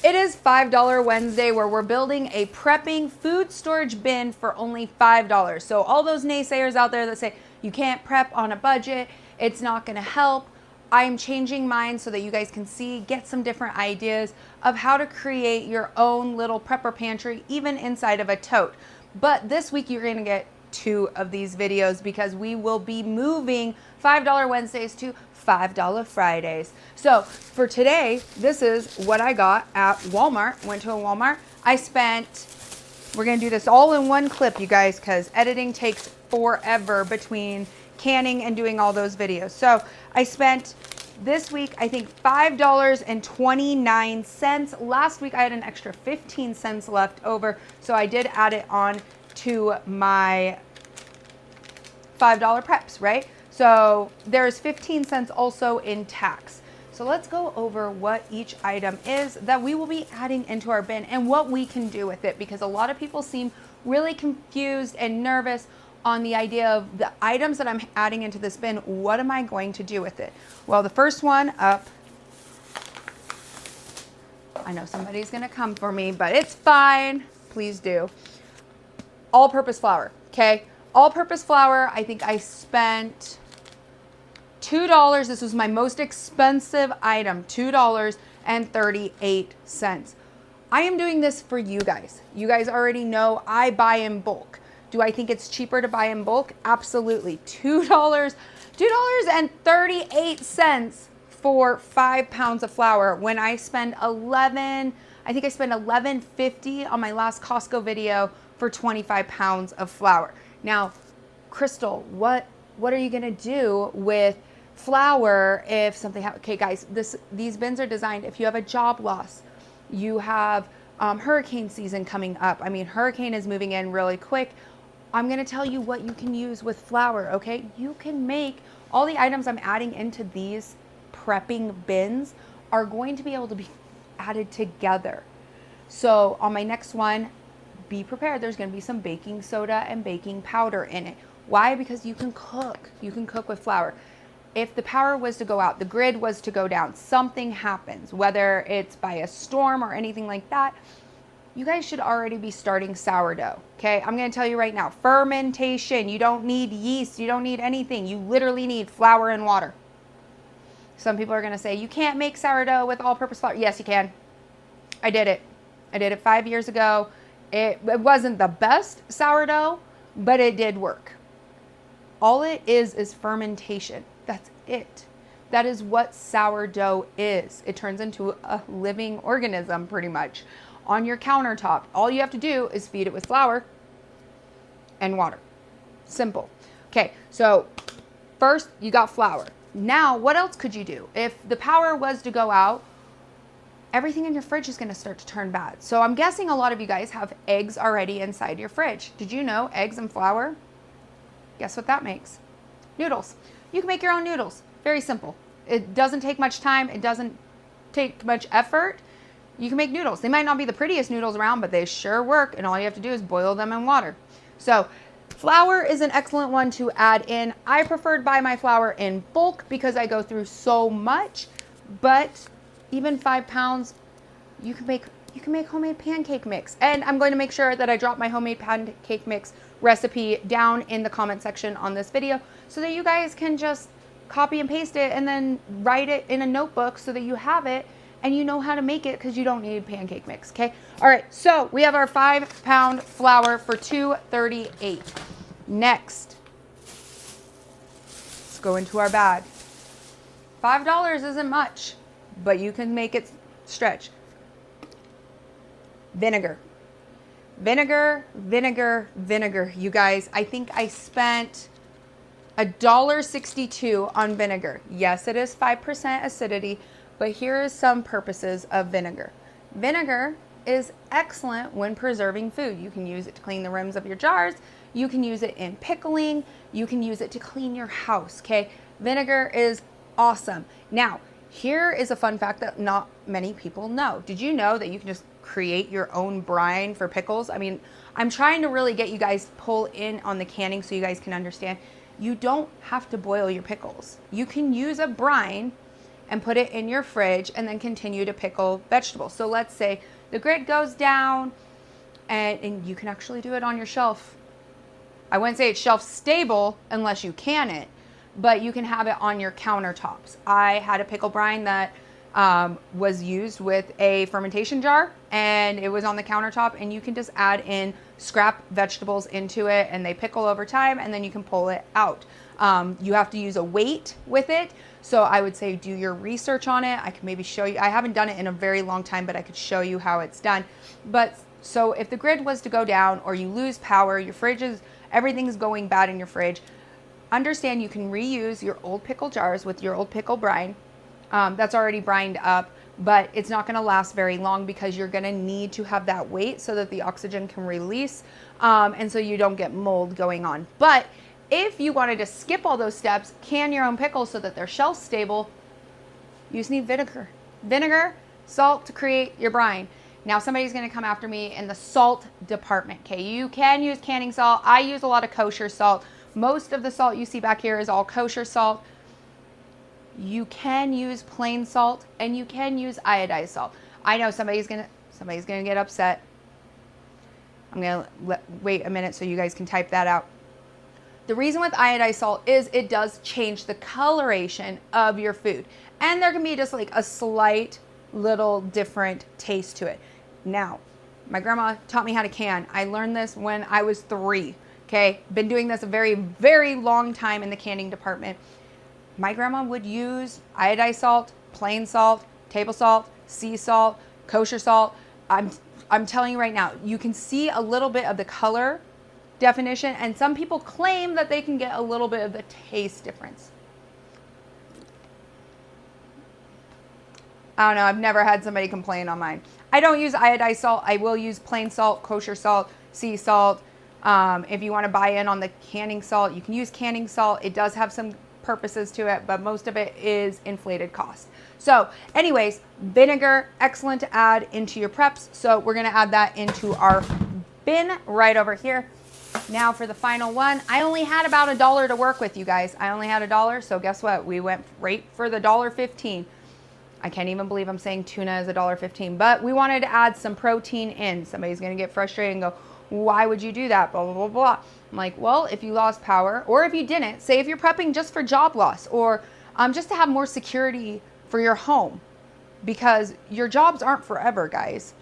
It is $5 Wednesday where we're building a prepping food storage bin for only $5. So all those naysayers out there that say you can't prep on a budget, it's not gonna help, I'm changing mine so that you guys can see, get some different ideas of how to create your own little prepper pantry, even inside of a tote. But this week you're gonna get 2 of these videos because we will be moving $5 Wednesdays to $5 Fridays. So for today, this is what I got at Walmart. Went to a Walmart. We're gonna do this all in one clip, you guys, because editing takes forever between canning and doing all those videos. So I spent this week, I think $5.29. Last week I had an extra 15 cents left over, so I did add it on to my $5 preps, right? So there's 15 cents also in tax. So let's go over what each item is that we will be adding into our bin and what we can do with it, because a lot of people seem really confused and nervous on the idea of the items that I'm adding into this bin. What am I going to do with it? Well, the first one up, I know somebody's gonna come for me, but it's fine, please do. All-purpose flour, okay? All-purpose flour, I think I spent $2. This was my most expensive item, $2.38. I am doing this for you guys. You guys already know I buy in bulk. Do I think it's cheaper to buy in bulk? Absolutely. $2.38 for 5 pounds of flour when I spend $11.50 on my last Costco video for 25 pounds of flour. Now, Crystal, what are you gonna do with flour if something happens? Okay, guys, these bins are designed if you have a job loss, you have hurricane season coming up. I mean, hurricane is moving in really quick. I'm gonna tell you what you can use with flour, okay? You can make all the items I'm adding into these prepping bins are going to be able to be added together. So on my next one, be prepared. There's going to be some baking soda and baking powder in it. Why? Because you can cook. You can cook with flour. If the power was to go out, the grid was to go down, something happens, whether it's by a storm or anything like that, you guys should already be starting sourdough. Okay, I'm going to tell you right now, fermentation. You don't need yeast. You don't need anything. You literally need flour and water. Some people are going to say, you can't make sourdough with all-purpose flour. Yes, you can. I did it. I did it 5 years ago. It wasn't the best sourdough, but it did work. All it is fermentation. That's it. That is what sourdough is. It turns into a living organism pretty much on your countertop. All you have to do is feed it with flour and water. Simple. Okay, so first you got flour. Now, what else could you do? If the power was to go out, everything in your fridge is going to start to turn bad. So I'm guessing a lot of you guys have eggs already inside your fridge. Did you know eggs and flour? Guess what that makes? Noodles. You can make your own noodles. Very simple. It doesn't take much time. It doesn't take much effort. You can make noodles. They might not be the prettiest noodles around, but they sure work. And all you have to do is boil them in water. So flour is an excellent one to add in. I prefer to buy my flour in bulk because I go through so much, but even 5 pounds, you can make homemade pancake mix. And I'm going to make sure that I drop my homemade pancake mix recipe down in the comment section on this video so that you guys can just copy and paste it and then write it in a notebook so that you have it and you know how to make it, because you don't need pancake mix, okay? All right, so we have our 5 pound flour for $2.38. Next, let's go into our bag. $5 isn't much, but you can make it stretch. Vinegar. Vinegar, vinegar, vinegar. You guys, I think I spent $1.62 on vinegar. Yes, it is 5% acidity, but here is some purposes of vinegar. Vinegar is excellent when preserving food. You can use it to clean the rims of your jars. You can use it in pickling. You can use it to clean your house, okay? Vinegar is awesome. Now, here is a fun fact that not many people know. Did you know that you can just create your own brine for pickles? I mean, I'm trying to really get you guys pull in on the canning so you guys can understand. You don't have to boil your pickles. You can use a brine and put it in your fridge and then continue to pickle vegetables. So let's say the grid goes down and you can actually do it on your shelf. I wouldn't say it's shelf stable unless you can it, but you can have it on your countertops. I had a pickle brine that was used with a fermentation jar, and it was on the countertop, and you can just add in scrap vegetables into it and they pickle over time, and then you can pull it out. You have to use a weight with it. So I would say do your research on it. I can maybe show you. I haven't done it in a very long time, but I could show you how it's done. But so if the grid was to go down or you lose power, your fridge is, everything's going bad in your fridge, understand you can reuse your old pickle jars with your old pickle brine. That's already brined up, but it's not going to last very long because you're going to need to have that weight so that the oxygen can release, and so you don't get mold going on. But if you wanted to skip all those steps, can your own pickles so that they're shelf stable, you just need vinegar. Vinegar, salt to create your brine. Now somebody's going to come after me in the salt department. Okay, you can use canning salt. I use a lot of kosher salt. Most of the salt you see back here is all kosher salt. You can use plain salt and you can use iodized salt. I know somebody's gonna get upset. I'm gonna wait a minute so you guys can type that out. The reason with iodized salt is it does change the coloration of your food, and there can be just like a slight little different taste to it. Now, my grandma taught me how to can. I learned this when I was 3. Okay, been doing this a very, very long time in the canning department. My grandma would use iodized salt, plain salt, table salt, sea salt, kosher salt. I'm telling you right now, you can see a little bit of the color definition, and some people claim that they can get a little bit of the taste difference. I don't know, I've never had somebody complain on mine. I don't use iodized salt. I will use plain salt, kosher salt, sea salt. If you want to buy in on the canning salt, you can use canning salt. It does have some purposes to it, but most of it is inflated cost. So anyways, vinegar, excellent to add into your preps. So we're going to add that into our bin right over here. Now for the final one, I only had about $1 to work with, you guys. I only had $1. So guess what? We went right for the $1.15. I can't even believe I'm saying tuna is $1.15, but we wanted to add some protein in. Somebody's going to get frustrated and go, why would you do that? Blah, blah, blah, blah. I'm like, well, if you lost power, or if you didn't, say if you're prepping just for job loss, or just to have more security for your home, because your jobs aren't forever, guys.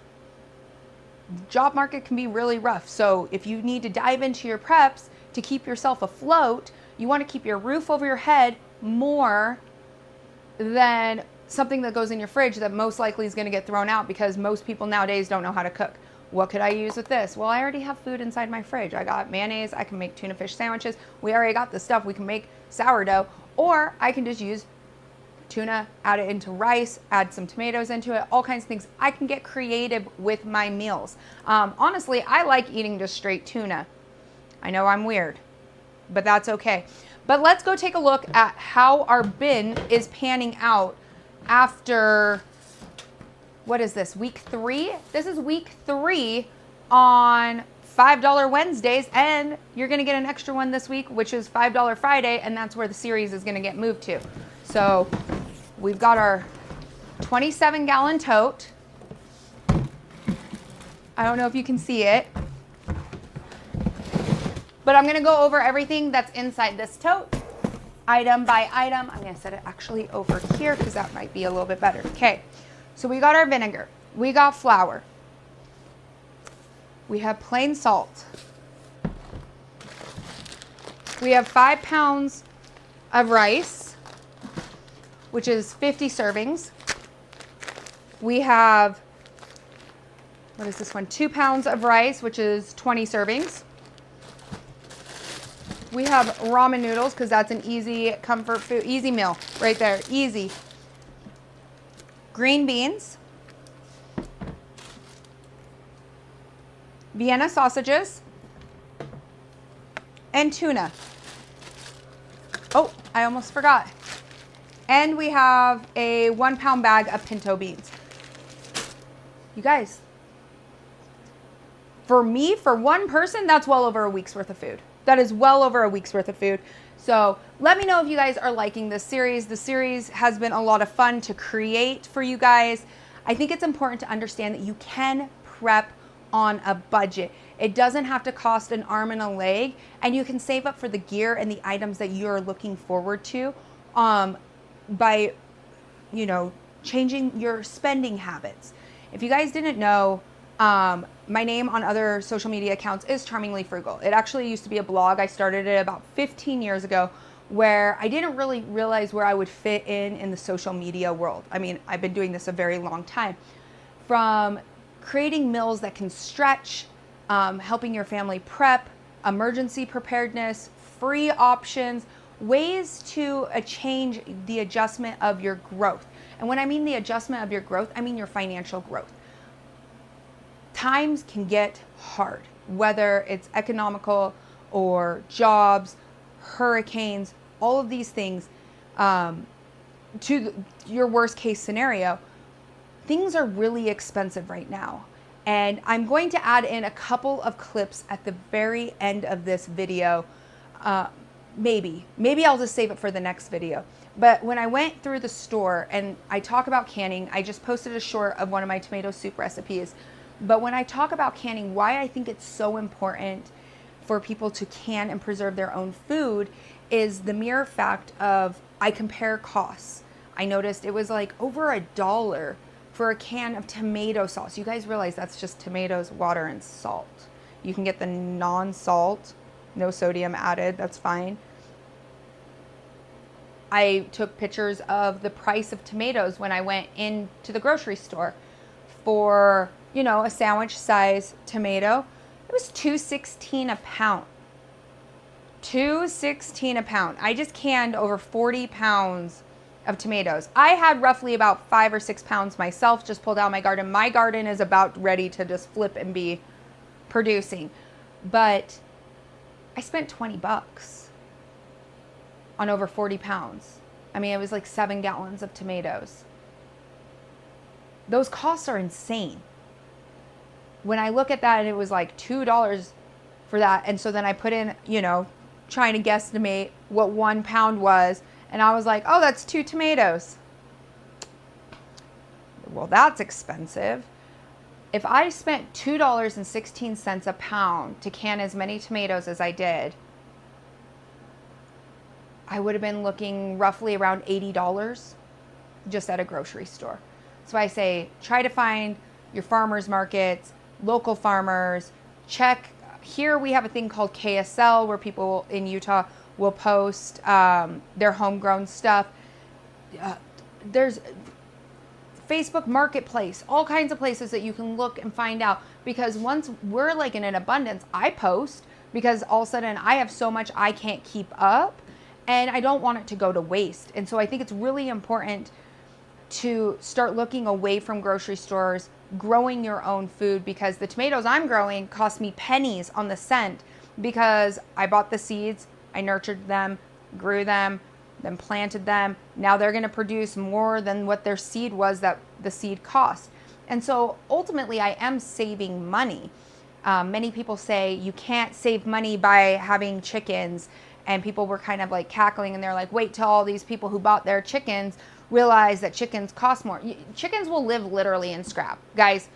Job market can be really rough. So if you need to dive into your preps to keep yourself afloat, you want to keep your roof over your head more than something that goes in your fridge that most likely is going to get thrown out, because most people nowadays don't know how to cook. What could I use with this? Well, I already have food inside my fridge. I got mayonnaise. I can make tuna fish sandwiches. We already got the stuff. We can make sourdough, or I can just use tuna, add it into rice, add some tomatoes into it, all kinds of things. I can get creative with my meals. Honestly, I like eating just straight tuna. I know I'm weird, but that's okay. But let's go take a look at how our bin is panning out after, what is this, week 3? This is week 3 on $5 Wednesdays, and you're going to get an extra one this week, which is $5 Friday, and that's where the series is going to get moved to. So we've got our 27-gallon tote. I don't know if you can see it, but I'm going to go over everything that's inside this tote, item by item. I'm going to set it actually over here because that might be a little bit better. Okay, so we got our vinegar. We got flour. We have plain salt. We have 5 pounds of rice, which is 50 servings. We have, what is this one? 2 pounds of rice, which is 20 servings. We have ramen noodles, because that's an easy comfort food, easy meal right there, easy. Green beans. Vienna sausages. And tuna. Oh, I almost forgot. And we have a 1 pound bag of pinto beans. You guys, for me, for one person, that's well over a week's worth of food. That is well over a week's worth of food. So let me know if you guys are liking this series. The series has been a lot of fun to create for you guys. I think it's important to understand that you can prep on a budget. It doesn't have to cost an arm and a leg, and you can save up for the gear and the items that you're looking forward to by, you know, changing your spending habits. If you guys didn't know, my name on other social media accounts is Charmingly Frugal. It actually used to be a blog. I started it about 15 years ago, where I didn't really realize where I would fit in the social media world. I mean, I've been doing this a very long time. From creating meals that can stretch, helping your family prep, emergency preparedness, free options, ways to change the adjustment of your growth. And when I mean the adjustment of your growth, I mean your financial growth. Times can get hard, whether it's economical or jobs, hurricanes, all of these things, your worst case scenario. Things are really expensive right now. And I'm going to add in a couple of clips at the very end of this video. Maybe I'll just save it for the next video. But when I went through the store and I talk about canning, I just posted a short of one of my tomato soup recipes. But when I talk about canning, why I think it's so important for people to can and preserve their own food is the mere fact of I compare costs. I noticed it was like over $1 for a can of tomato sauce. You guys realize that's just tomatoes, water, and salt. You can get the non-salt, no sodium added, that's fine. I took pictures of the price of tomatoes when I went into the grocery store for, you know, a sandwich size tomato. It was $2.16 a pound. $2.16 a pound. I just canned over 40 pounds of tomatoes. I had roughly about 5 or 6 pounds myself, just pulled out of my garden. My garden is about ready to just flip and be producing. But I spent 20 bucks on over 40 pounds. I mean, it was like 7 gallons of tomatoes. Those costs are insane. When I look at that, it was like $2 for that. And so then I put in, you know, trying to guesstimate what 1 pound was. And I was like, oh, that's 2 tomatoes. Well, that's expensive. If I spent $2.16 a pound to can as many tomatoes as I did, I would have been looking roughly around $80 just at a grocery store. So I say, try to find your farmers markets, local farmers, check. Here we have a thing called KSL where people in Utah will post their homegrown stuff. There's Facebook Marketplace, all kinds of places that you can look and find out, because once we're like in an abundance, I post because all of a sudden I have so much I can't keep up and I don't want it to go to waste. And so I think it's really important to start looking away from grocery stores, growing your own food, because the tomatoes I'm growing cost me pennies on the cent because I bought the seeds, I nurtured them, grew them, then planted them. Now they're going to produce more than what their seed was that the seed cost. And so ultimately I am saving money. Many people say you can't save money by having chickens, and people were kind of like cackling and they're like, wait till all these people who bought their chickens realize that chickens cost more. Chickens will live literally in scrap. Guys,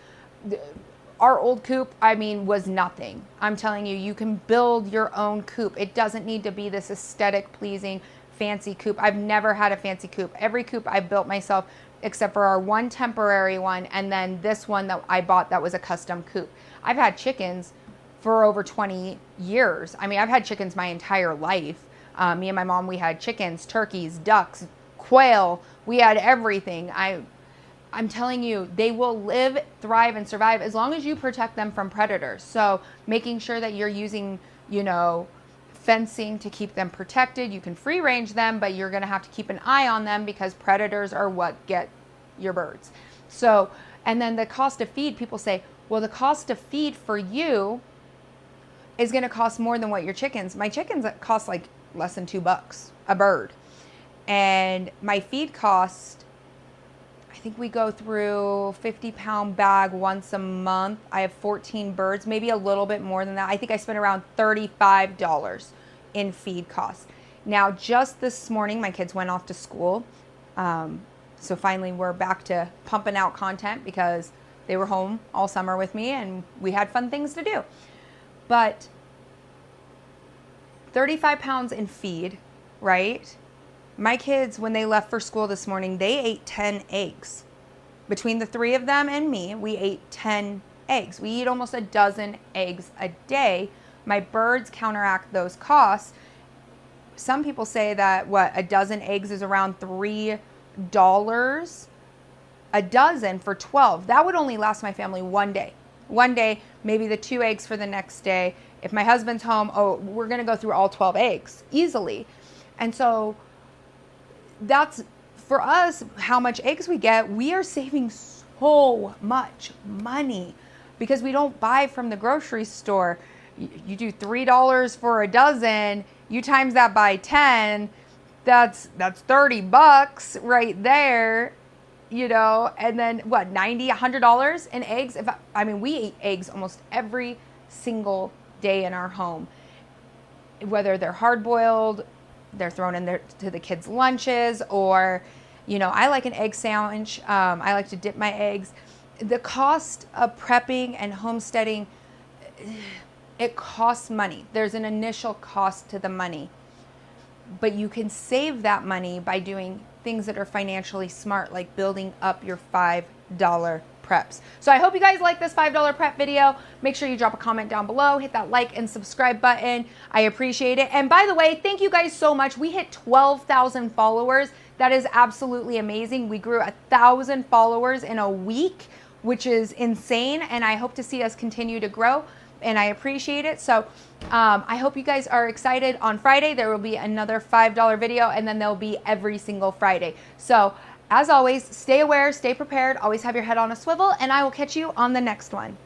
our old coop, I mean, was nothing. I'm telling you, you can build your own coop. It doesn't need to be this aesthetic pleasing fancy coop. I've never had a fancy coop. Every coop I built myself except for our one temporary one, and then this one that I bought that was a custom coop. I've had chickens for over 20 years. I mean, I've had chickens my entire life. Me and my mom, we had chickens, turkeys, ducks, quail. We had everything. I'm telling you, they will live, thrive, and survive as long as you protect them from predators. So making sure that you're using, you know, fencing to keep them protected. You can free range them, but you're going to have to keep an eye on them because predators are what get your birds. So, and then the cost of feed, people say, well, the cost of feed for you is going to cost more than what your chickens. My chickens cost like less than $2 a bird. And my feed cost, I think we go through 50-pound bag once a month. I have 14 birds, maybe a little bit more than that. I think I spent around $35 in feed costs. Now, just this morning, my kids went off to school. So finally we're back to pumping out content because they were home all summer with me and we had fun things to do. But 35 pounds in feed, right? My kids, when they left for school this morning, they ate 10 eggs. Between the 3 of them and me, we ate 10 eggs. We eat almost a dozen eggs a day. My birds counteract those costs. Some people say that a dozen eggs is around $3 a dozen for 12. That would only last my family one day. One day, maybe the 2 eggs for the next day. If my husband's home, we're going to go through all 12 eggs easily. And so that's, for us, how much eggs we get. We are saving so much money because we don't buy from the grocery store. You do $3 for a dozen, you times that by 10, that's $30 right there, you know, and then what, $90, $100 in eggs? We eat eggs almost every single day in our home, whether they're hard boiled, they're thrown in there to the kids' lunches, or, you know, I like an egg sandwich. I like to dip my eggs. The cost of prepping and homesteading, it costs money. There's an initial cost to the money, but you can save that money by doing things that are financially smart, like building up your $5 preps. So I hope you guys like this $5 prep video. Make sure you drop a comment down below, hit that like and subscribe button. I appreciate it. And by the way, thank you guys so much. We hit 12,000 followers. That is absolutely amazing. We grew 1,000 followers in a week, which is insane. And I hope to see us continue to grow. And I appreciate it. So I hope you guys are excited. On Friday, there will be another $5 video, and then there'll be every single Friday. So as always, stay aware, stay prepared, always have your head on a swivel, and I will catch you on the next one.